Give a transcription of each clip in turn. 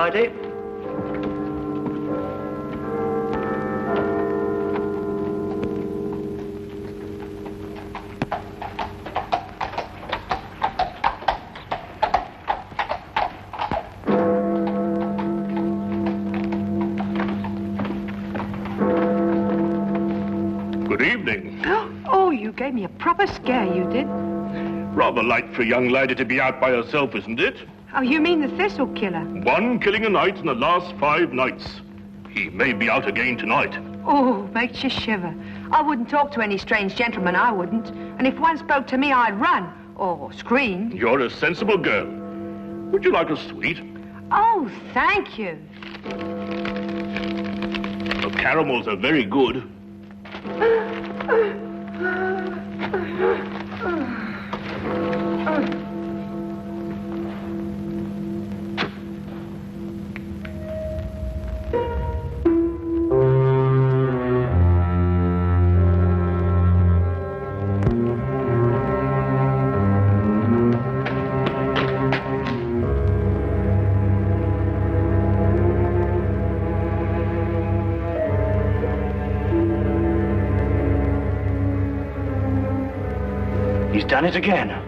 ID? Good evening. Oh, you gave me a proper scare, you did. Rather light for a young lady to be out by herself, isn't it? Oh, you mean the thistle killer? 1 killing a night in the last 5 nights. He may be out again tonight. Oh, makes you shiver. I wouldn't talk to any strange gentleman, I wouldn't. And if one spoke to me, I'd run. Or scream. You're a sensible girl. Would you like a sweet? Oh, thank you. The caramels are very good. He's done it again.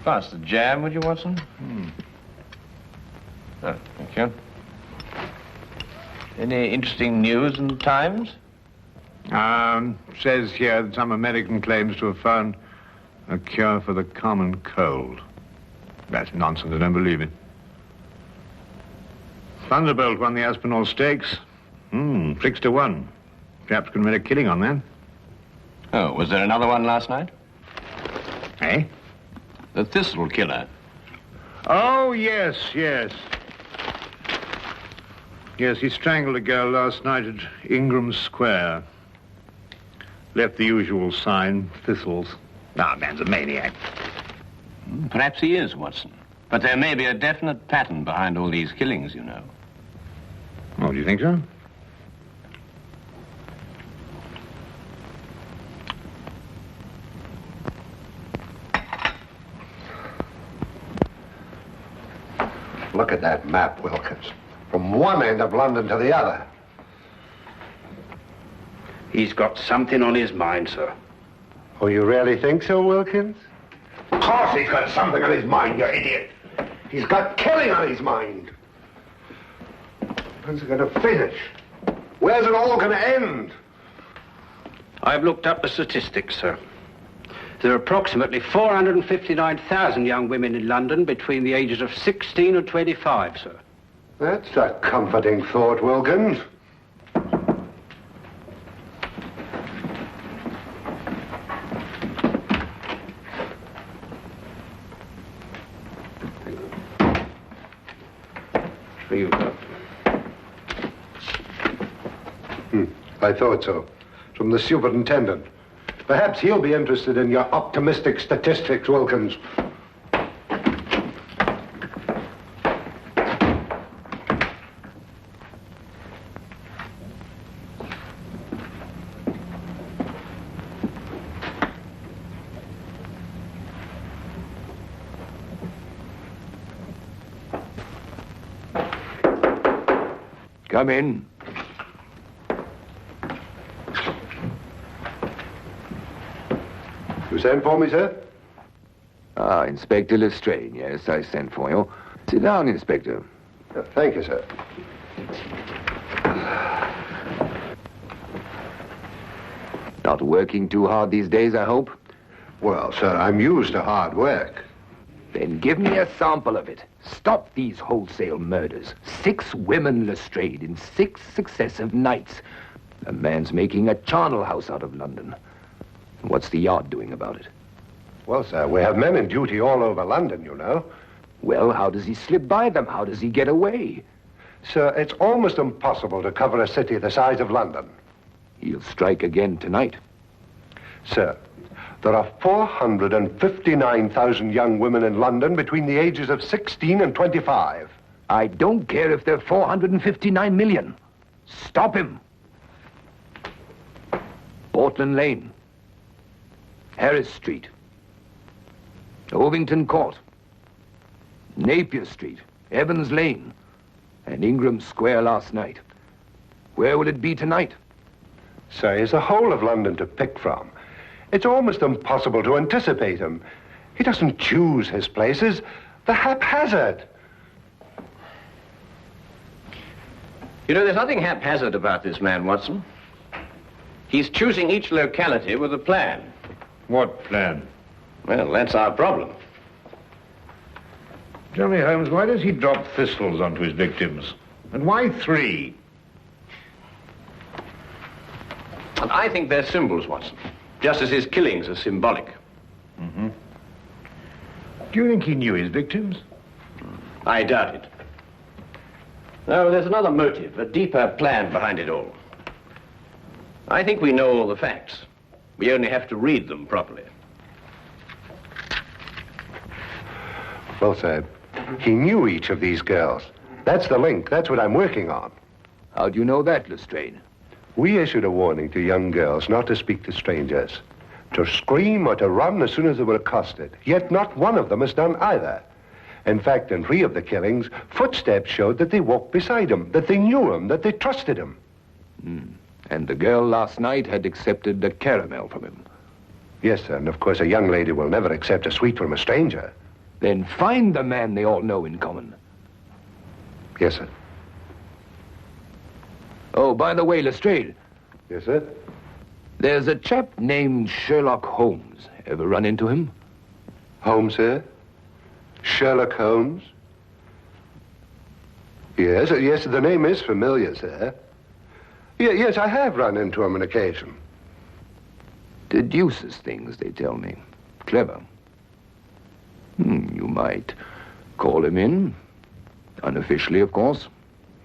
Pass the jam, would you, Watson? Oh, thank you. Any interesting news in the Times? Says here that some American claims to have found a cure for the common cold. That's nonsense, I don't believe it. Thunderbolt won the Aspinall Stakes. 6-1. Perhaps could have made a killing on that. Oh, was there another one last night? Eh? The Thistle Killer. Oh, yes. Yes, he strangled a girl last night at Ingram Square. Left the usual sign, thistles. Ah, man's a maniac. Perhaps he is, Watson. But there may be a definite pattern behind all these killings, you know. Oh, do you think so? Look at that map, Wilkins. From one end of London to the other. He's got something on his mind, sir. Oh, you really think so, Wilkins? Of course he's got something on his mind, you idiot. He's got killing on his mind. When's it going to finish? Where's it all going to end? I've looked up the statistics, sir. There are approximately 459,000 young women in London between the ages of 16 and 25, sir. That's a comforting thought, Wilkins. I thought so. From the superintendent. Perhaps he'll be interested in your optimistic statistics, Wilkins. Come in. You sent for me, sir? Ah, Inspector Lestrade. Yes, I sent for you. Sit down, Inspector. Thank you, sir. Not working too hard these days, I hope? Well, sir, I'm used to hard work. Then give me a sample of it. Stop these wholesale murders. 6 women, Lestrade, in 6 successive nights. A man's making a charnel house out of London. What's the Yard doing about it? Well, sir, we have men in duty all over London, you know. Well, how does he slip by them? How does he get away? Sir, it's almost impossible to cover a city the size of London. He'll strike again tonight. Sir, there are 459,000 young women in London between the ages of 16 and 25. I don't care if there are 459 million. Stop him. Portland Lane. Harris Street. Ovington Court. Napier Street. Evans Lane. And Ingram Square last night. Where will it be tonight? Sir, he's the whole of London to pick from. It's almost impossible to anticipate him. He doesn't choose his places. They're haphazard. You know, there's nothing haphazard about this man, Watson. He's choosing each locality with a plan. What plan? Well, that's our problem. Tell me, Holmes, why does he drop thistles onto his victims? And why 3? And I think they're symbols, Watson. Just as his killings are symbolic. Mm-hmm. Do you think he knew his victims? I doubt it. No, there's another motive, a deeper plan behind it all. I think we know all the facts. We only have to read them properly. Well, sir, he knew each of these girls. That's the link. That's what I'm working on. How do you know that, Lestrade? We issued a warning to young girls not to speak to strangers, to scream or to run as soon as they were accosted. Yet not one of them has done either. In fact, in 3 of the killings, footsteps showed that they walked beside him, that they knew him, that they trusted him. And the girl last night had accepted a caramel from him. Yes, sir, and of course a young lady will never accept a sweet from a stranger. Then find the man they all know in common. Yes, sir. Oh, by the way, Lestrade, Yes, sir. there's a chap named Sherlock Holmes. Ever run into him? Holmes, sir? Sherlock Holmes? Yes, yes, the name is familiar, sir. Yes, I have run into him on occasion. Deduces things, they tell me. Clever. You might call him in. Unofficially, of course.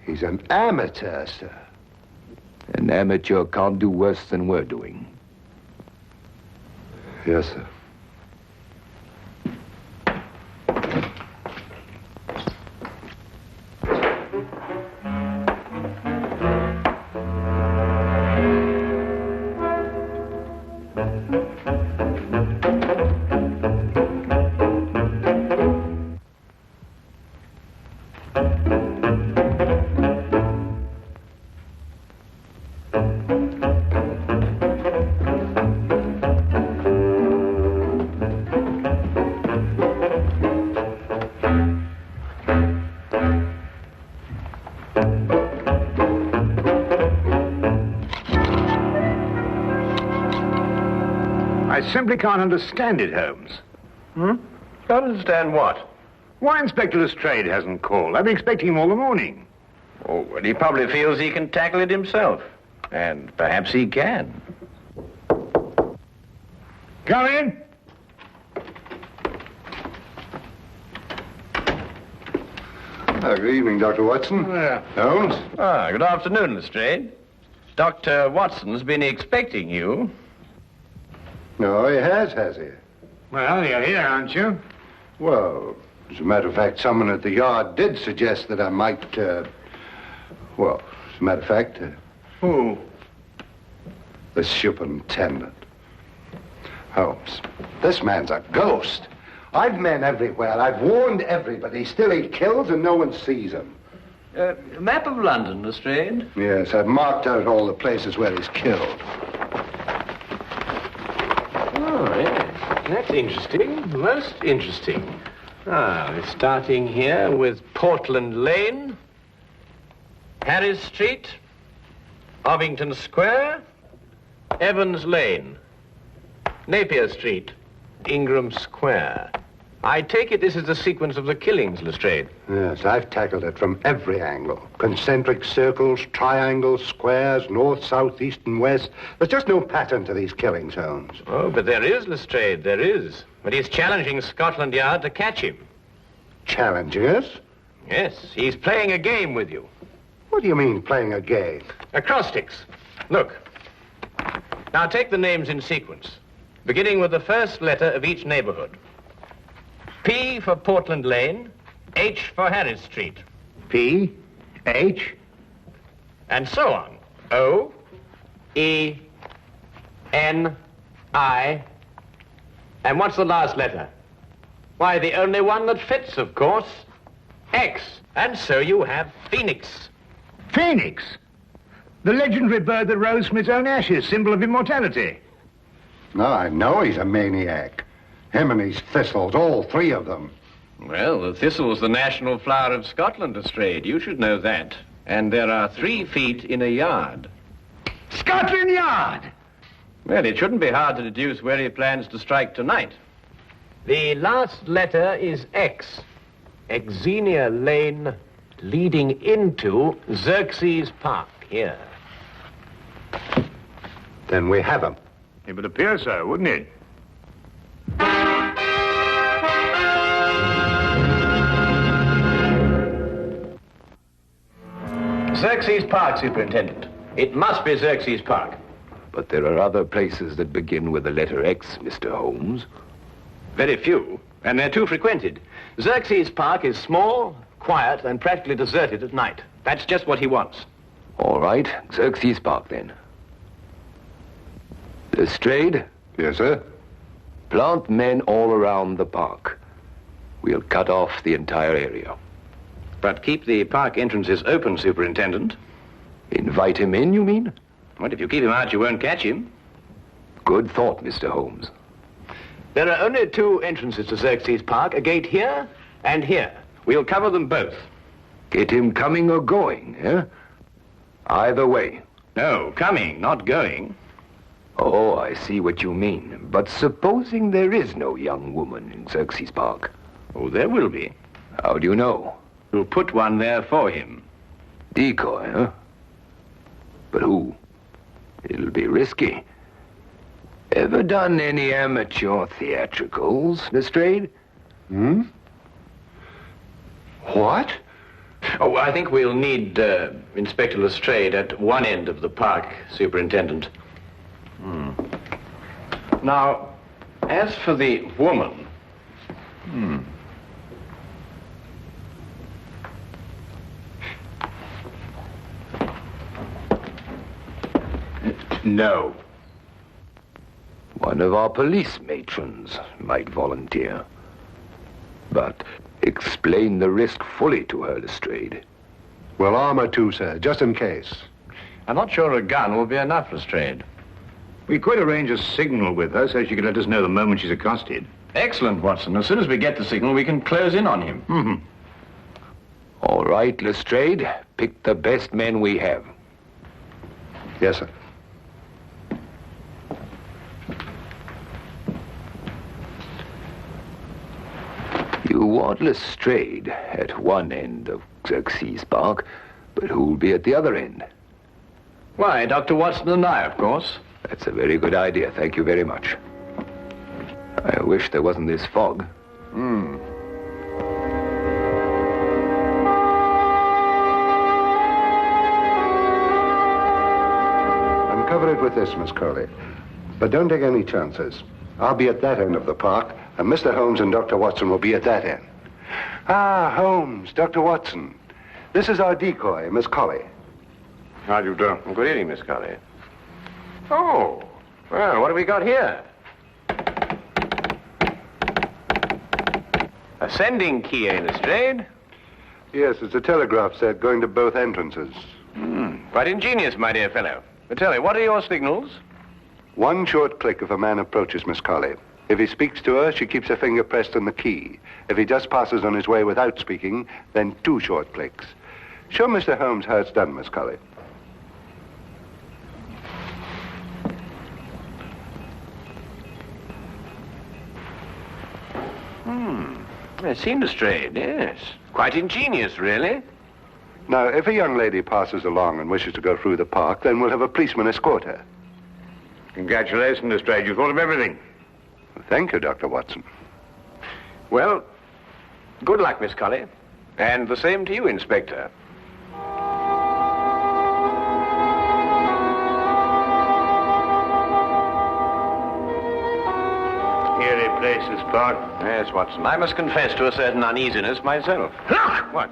He's an amateur, sir. An amateur can't do worse than we're doing. Yes, sir. I simply can't understand it, Holmes. Can't understand what? Why Inspector Lestrade hasn't called? I've been expecting him all the morning. Oh, well, he probably feels he can tackle it himself. And perhaps he can. Come in. Good evening, Dr. Watson. Holmes? Good afternoon, Lestrade. Dr. Watson's been expecting you. No, he has he? Well, you're here, aren't you? Well, as a matter of fact, someone at the Yard did suggest that I might, well, as a matter of fact... Who? The superintendent. Holmes, this man's a ghost. I've men everywhere. I've warned everybody. Still he kills and no one sees him. Map of London, Lestrade. Yes, I've marked out all the places where he's killed. Oh, yes. That's interesting. Most interesting. We're starting here with Portland Lane, Harris Street, Ovington Square, Evans Lane, Napier Street, Ingram Square. I take it this is the sequence of the killings, Lestrade. Yes, I've tackled it from every angle. Concentric circles, triangles, squares, north, south, east, and west. There's just no pattern to these killing zones. Oh, but there is, Lestrade, there is. But he's challenging Scotland Yard to catch him. Challenging us? Yes, he's playing a game with you. What do you mean, playing a game? Acrostics. Look. Now take the names in sequence, beginning with the first letter of each neighborhood. P for Portland Lane, H for Harris Street. P, H. And so on. O, E, N, I. And what's the last letter? Why, the only one that fits, of course. X. And so you have Phoenix. Phoenix? The legendary bird that rose from its own ashes, symbol of immortality. No, I know he's a maniac. Him and his thistles, all three of them. Well, the thistle's the national flower of Scotland, Lestrade. You should know that. And there are 3 feet in a yard. Scotland Yard! Well, it shouldn't be hard to deduce where he plans to strike tonight. The last letter is X. Xenia Lane, leading into Xerxes Park, here. Then we have him. It would appear so, wouldn't it? Xerxes Park, Superintendent. It must be Xerxes Park. But there are other places that begin with the letter X, Mr. Holmes. Very few, and they're too frequented. Xerxes Park is small, quiet, and practically deserted at night. That's just what he wants. All right, Xerxes Park, then. Lestrade, Yes, sir? plant men all around the park. We'll cut off the entire area. But keep the park entrances open, Superintendent. Invite him in, you mean? What if you keep him out, you won't catch him? Good thought, Mr. Holmes. There are only 2 entrances to Xerxes Park, a gate here and here. We'll cover them both. Get him coming or going, eh? Either way. No, coming, not going. Oh, I see what you mean. But supposing there is no young woman in Xerxes Park? Oh, there will be. How do you know? We'll put one there for him. Decoy, huh? But who? It'll be risky. Ever done any amateur theatricals, Lestrade? Hmm? What? Oh, I think we'll need Inspector Lestrade at one end of the park, Superintendent. Now, as for the woman... No. One of our police matrons might volunteer. But explain the risk fully to her, Lestrade. Well, armor too, sir, just in case. I'm not sure a gun will be enough, Lestrade. We could arrange a signal with her so she could let us know the moment she's accosted. Excellent, Watson. As soon as we get the signal, we can close in on him. All right, Lestrade. Pick the best men we have. Yes, sir. You want Lestrade at one end of Xerxes Park, but who'll be at the other end? Why, Dr. Watson and I, of course. That's a very good idea. Thank you very much. I wish there wasn't this fog. Uncover it with this, Miss Crowley. But don't take any chances. I'll be at that end of the park, and Mr. Holmes and Dr. Watson will be at that end. Ah, Holmes, Dr. Watson. This is our decoy, Miss Colley. How do you do? Good evening, Miss Colley. Oh, well, what have we got here? A sending key, eh, Lestrade? Yes, it's a telegraph set going to both entrances. Quite ingenious, my dear fellow. But tell me, what are your signals? One short click if a man approaches, Miss Colley. If he speaks to her, she keeps her finger pressed on the key. If he just passes on his way without speaking, then 2 short clicks. Show Mr. Holmes how it's done, Miss Colley. It seemed straight, yes. Quite ingenious, really. Now, if a young lady passes along and wishes to go through the park, then we'll have a policeman escort her. Congratulations, Lestrade. You thought of everything. Thank you, Dr. Watson. Well, good luck, Miss Colley. And the same to you, Inspector. Eerie place, this park. Yes, Watson. I must confess to a certain uneasiness myself. Look! What?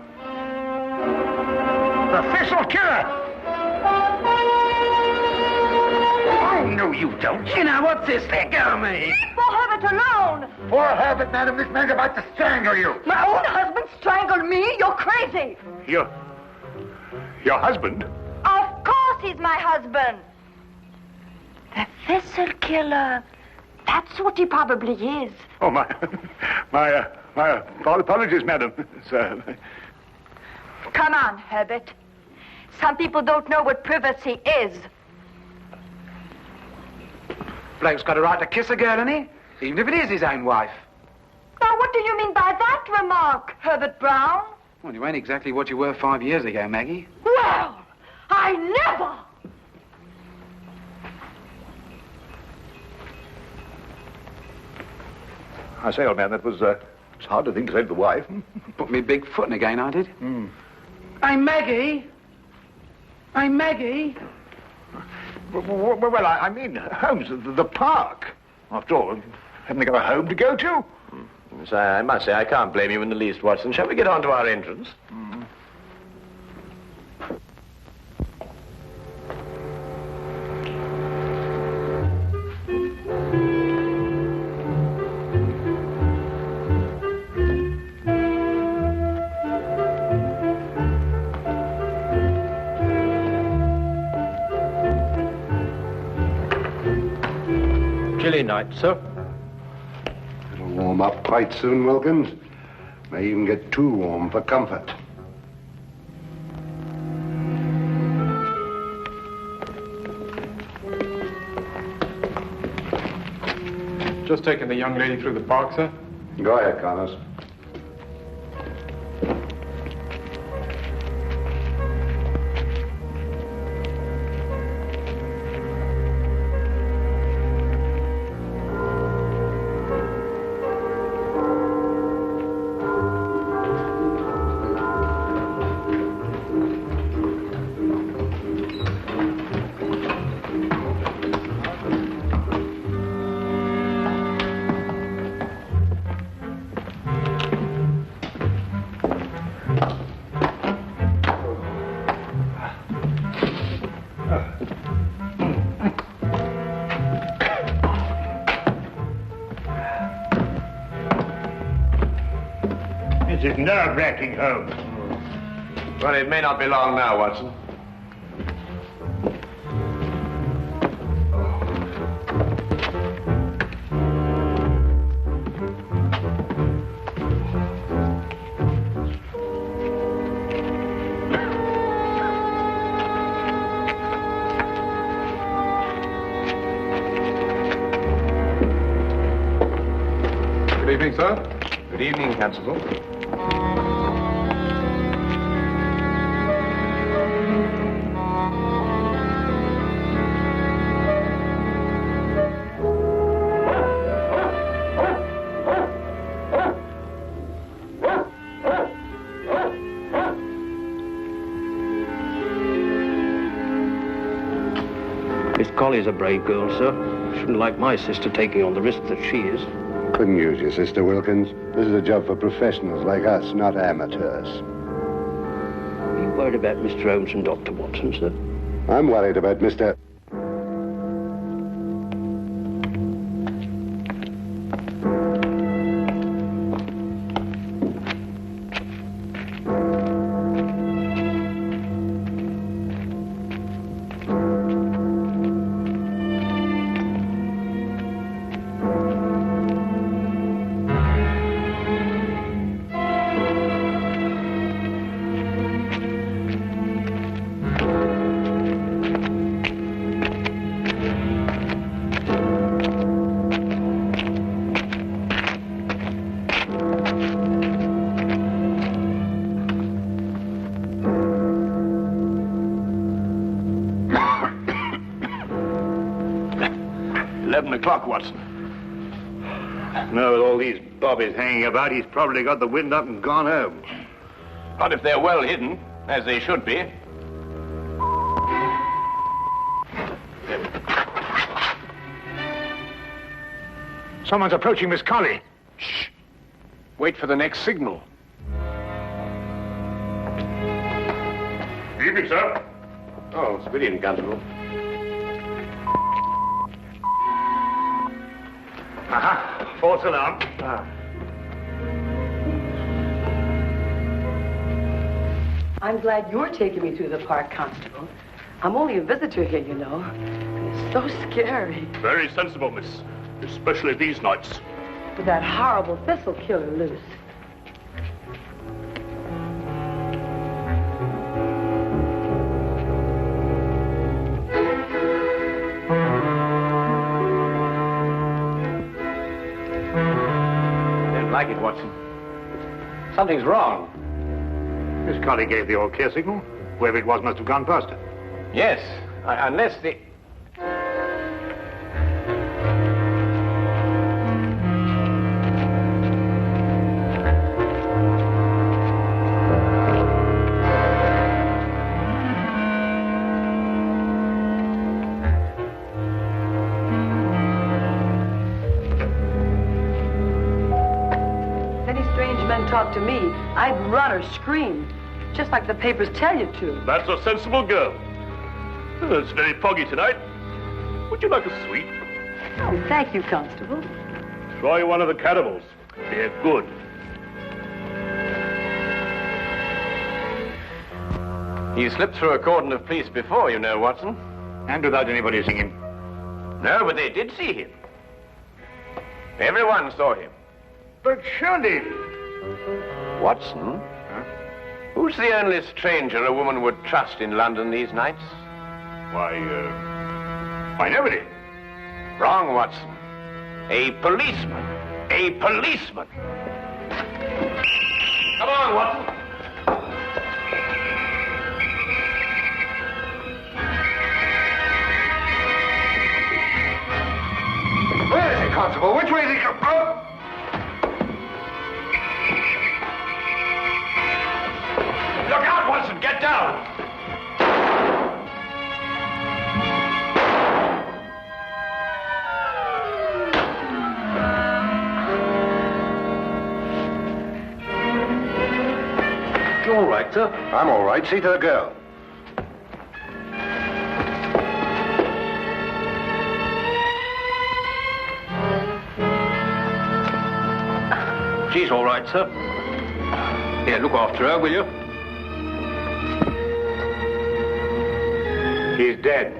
The thistle killer! Oh, no, you don't. You know, what's this? Let go of me. Leave poor Herbert alone. Poor Herbert, madam, this man's about to strangle you. My own husband strangled me? You're crazy. Your husband? Of course he's my husband. The thistle killer. That's what he probably is. Oh, my apologies, madam. Sir. Come on, Herbert. Some people don't know what privacy is. Bloke's got a right to kiss a girl, hasn't he? Even if it is his own wife. Now, what do you mean by that remark, Herbert Brown? Well, you ain't exactly what you were 5 years ago, Maggie. Well, I never! I say, old man, that was it's hard to think to save the wife. Put me big foot in again, I did. Hey, Maggie! Hey, Maggie! Well, I mean, Holmes, the park. After all, haven't they got a home to go to? Yes, I must say, I can't blame you in the least, Watson. Shall we get on to our entrance? Chilly night, sir. It'll warm up quite soon, Wilkins. May even get too warm for comfort. Just taking the young lady through the park, sir. Go ahead, Connors. This is nerve-wracking, Holmes. Well, it may not be long now, Watson. Good evening, sir. Good evening, Constable. Miss Colley's a brave girl, sir. Shouldn't like my sister taking on the risk that she is. Couldn't use your sister, Wilkins. This is a job for professionals like us, not amateurs. Are you worried about Mr. Holmes and Dr. Watson, sir? I'm worried about Mr. 11 o'clock, Watson. No, with all these bobbies hanging about, he's probably got the wind up and gone home. Not if they're well hidden, as they should be. Someone's approaching Miss Colley. Shh. Wait for the next signal. Evening, sir. Oh, civilian constable. Aha, false alarm. I'm glad you're taking me through the park, Constable. I'm only a visitor here, you know. It's so scary. Very sensible, miss. Especially these nights. With that horrible thistle killer loose. Didn't like it, Watson. Something's wrong. Miss Colley gave the all clear signal. Whoever it was must have gone past her. Yes, unless the... If any strange men talk to me, I'd run or scream. Just like the papers tell you to. That's a sensible girl. It's very foggy tonight. Would you like a sweet? Oh, thank you, Constable. Try one of the cannibals. They're good. He slipped through a cordon of police before, you know, Watson. And without anybody seeing him. No, but they did see him. Everyone saw him. But surely... Watson? Who's the only stranger a woman would trust in London these nights? Why, nobody. Wrong, Watson. A policeman. A policeman. Come on, Watson. Where is he, Constable? Which way is he come? Oh! Look out, Watson! Get down! You all right, sir? I'm all right. See to the girl. She's all right, sir. Here, look after her, will you? He's dead.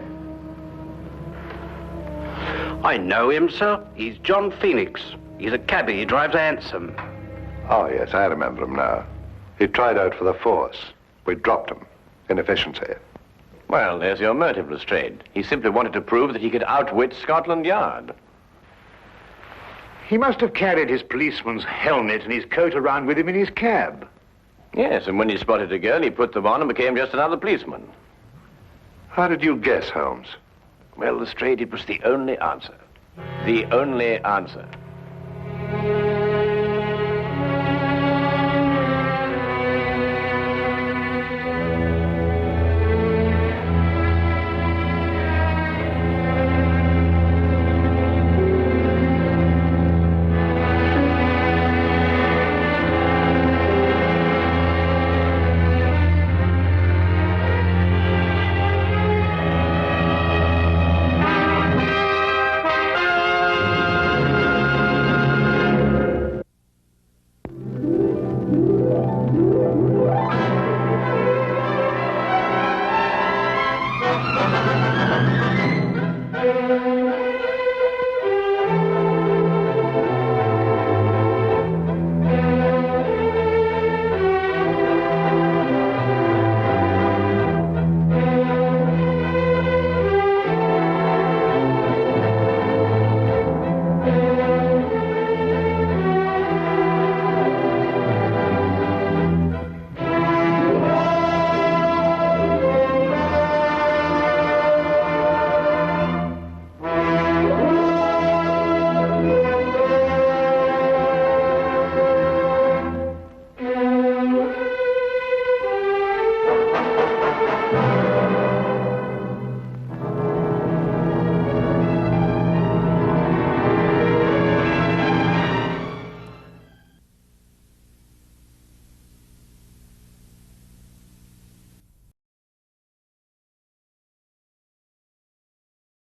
I know him, sir. He's John Phoenix. He's a cabbie. He drives a hansom. Oh, yes, I remember him now. He tried out for the force. We dropped him. Inefficiency. Well, there's your motive, Lestrade. He simply wanted to prove that he could outwit Scotland Yard. He must have carried his policeman's helmet and his coat around with him in his cab. Yes, and when he spotted a girl, he put them on and became just another policeman. How did you guess, Holmes? Well, Lestrade, it was the only answer. The only answer.